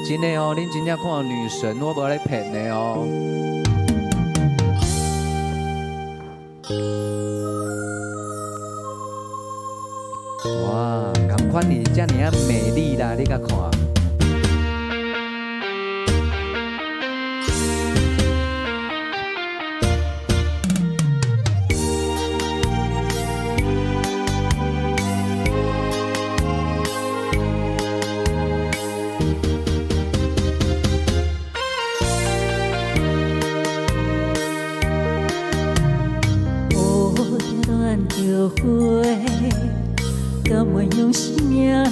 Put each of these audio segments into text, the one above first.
真的哦，恁真正看到女神，我无咧骗的哦。哇，同款你遮尔啊美丽啦，你甲看。着花，甘愿用生命来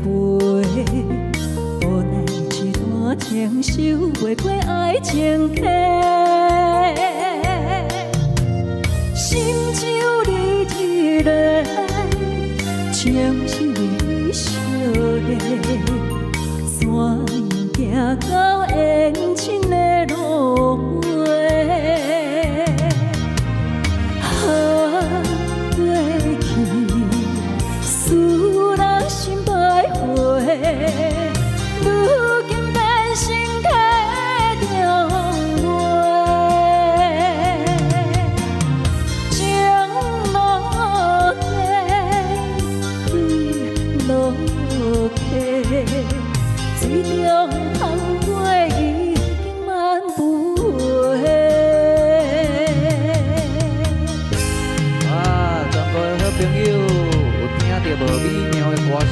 陪，无奈一段情受袂过爱情客，心像你一个，情像你笑脸，山行到缘尽的路尾。如今变成客中月，情落地，泪落溪，水中风过已经万不回。啊，全国的好朋友有听到无美妙的歌声？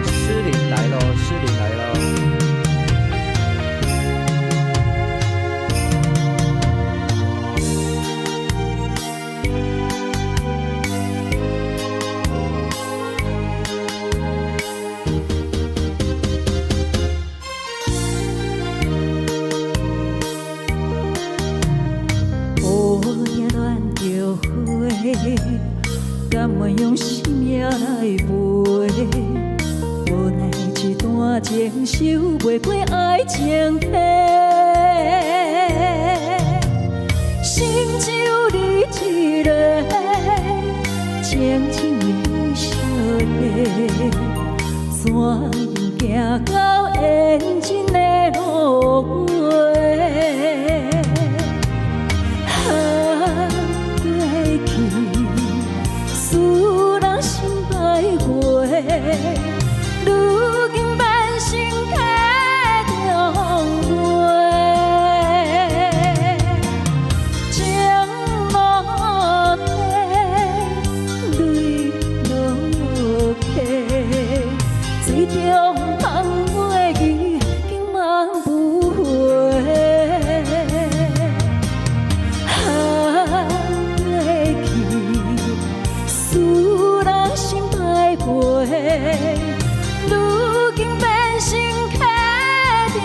诗林来喽，诗林来喽！乌叶乱着花，甘愿用生命来陪。无奈一段情受袂过爱情客，心像你一个，情像你笑脸，山行到缘尽的路尾。过去，使人心徘徊。如今变成客中月，情落地，泪落溪，水中风过已经万不回。过去，使人心徘徊。如今变成客中